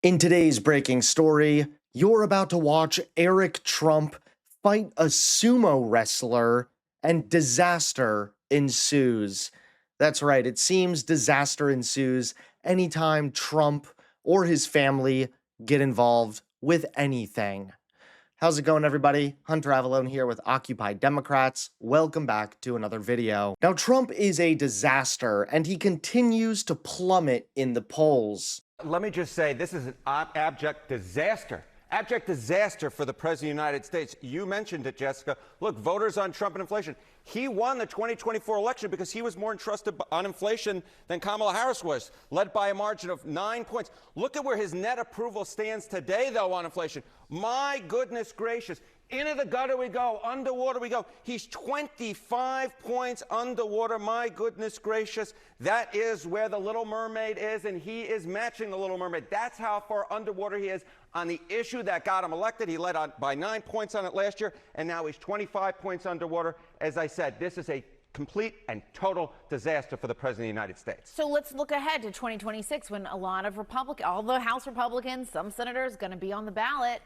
In today's breaking story, you're about to watch Eric Trump fight a sumo wrestler and disaster ensues. That's right, it seems disaster ensues anytime Trump or his family get involved with anything. How's it going, everybody? Hunter Avalone here with Occupy Democrats. Welcome back to another video. Now, Trump is a disaster, and he continues to plummet in the polls. Let me just say, this is an abject disaster. Abject disaster for the President of the United States. You mentioned it, Jessica. Look, voters on Trump and inflation. He won the 2024 election because he was more entrusted on inflation than Kamala Harris was, led by a margin of 9 points. Look at where his net approval stands today, though, on inflation. My goodness gracious. Into the gutter we go, underwater we go. He's 25 points underwater. My goodness gracious. That is where the Little Mermaid is, and he is matching the Little Mermaid. That's how far underwater he is on the issue that got him elected. He led on by 9 points on it last year, and now he's 25 points underwater. As I said, this is a complete and total disaster for the President of the United States. So let's look ahead to 2026 when a lot of all the House Republicans, some senators going to be on the ballot.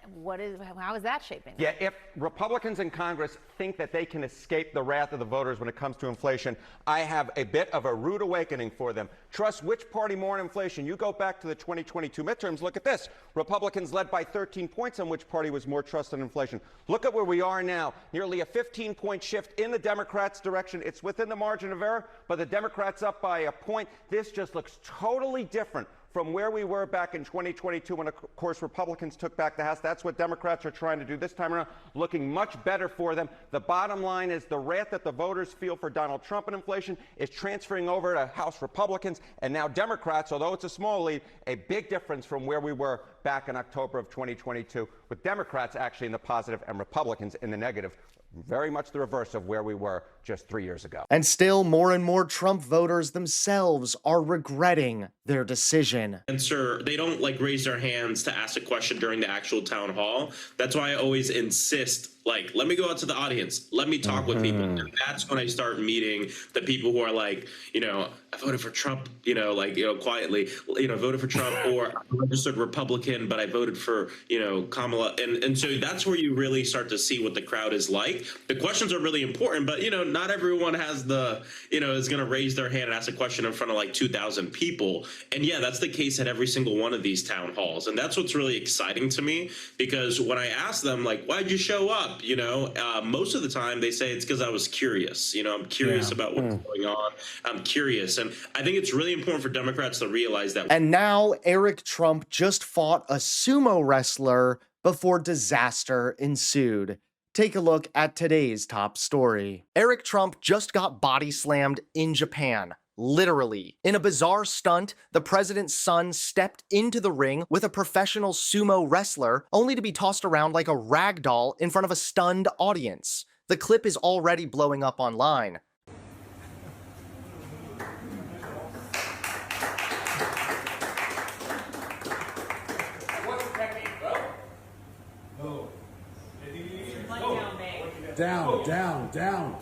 How is that shaping? Yeah, if Republicans in Congress think that they can escape the wrath of the voters when it comes to inflation, I have a bit of a rude awakening for them. Trust which party more on inflation? You go back to the 2022 midterms, look at this. Republicans led by 13 points on which party was more trusted in inflation. Look at where we are now, nearly a 15-point shift in the Democrats' direction. It's within the margin of error, but the Democrats up by a point. This just looks totally different from where we were back in 2022 when, of course, Republicans took back the House. That's what Democrats are trying to do this time around, looking much better for them. The bottom line is the wrath that the voters feel for Donald Trump and inflation is transferring over to House Republicans and now Democrats, although it's a small lead, a big difference from where we were back in October of 2022, with Democrats actually in the positive and Republicans in the negative. Very much the reverse of where we were just 3 years ago. And still, more and more Trump voters themselves are regretting their decision. And sir, they don't raise their hands to ask a question during the actual town hall. That's why I always insist, let me go out to the audience. Let me talk with people. And that's when I start meeting the people who are I voted for Trump, quietly, voted for Trump, or I'm a registered Republican, but I voted for, Kamala. And so that's where you really start to see what the crowd is like. The questions are really important, but, not everyone has is going to raise their hand and ask a question in front of 2,000 people. And yeah, that's the case at every single one of these town halls. And that's what's really exciting to me, because when I ask them, why'd you show up? Most of the time they say it's because I was curious. I'm curious about what's going on. I'm curious. And I think it's really important for Democrats to realize that. And now Eric Trump just fought a sumo wrestler before disaster ensued. Take a look at today's top story. Eric Trump just got body slammed in Japan. Literally. In a bizarre stunt, the president's son stepped into the ring with a professional sumo wrestler, only to be tossed around like a rag doll in front of a stunned audience. The clip is already blowing up online. What's the technique, bro? Down, down, down.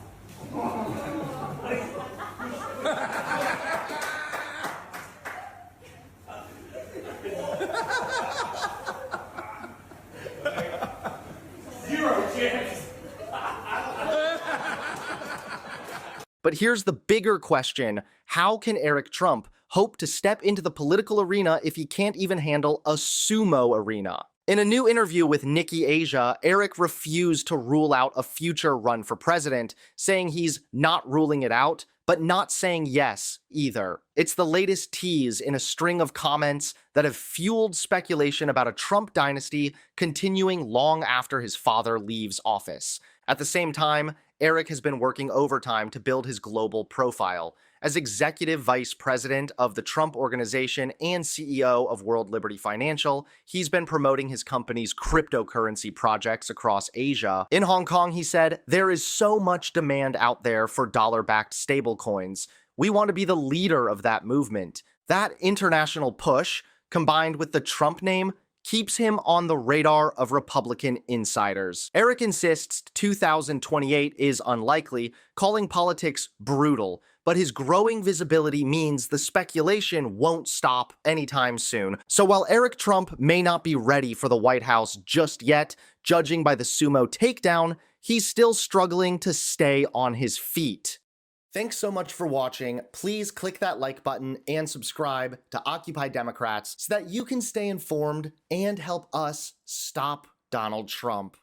Zero chance. But here's the bigger question. How can Eric Trump hope to step into the political arena if he can't even handle a sumo arena? In a new interview with Nikki Asia, Eric refused to rule out a future run for president, saying he's not ruling it out, but not saying yes either. It's the latest tease in a string of comments that have fueled speculation about a Trump dynasty continuing long after his father leaves office. At the same time, Eric has been working overtime to build his global profile. As executive vice president of the Trump Organization and CEO of World Liberty Financial, he's been promoting his company's cryptocurrency projects across Asia. In Hong Kong, he said, "There is so much demand out there for dollar-backed stablecoins. We want to be the leader of that movement." That international push, combined with the Trump name, keeps him on the radar of Republican insiders. Eric insists 2028 is unlikely, calling politics brutal, but his growing visibility means the speculation won't stop anytime soon. So while Eric Trump may not be ready for the White House just yet, judging by the sumo takedown, he's still struggling to stay on his feet. Thanks so much for watching. Please click that like button and subscribe to Occupy Democrats so that you can stay informed and help us stop Donald Trump.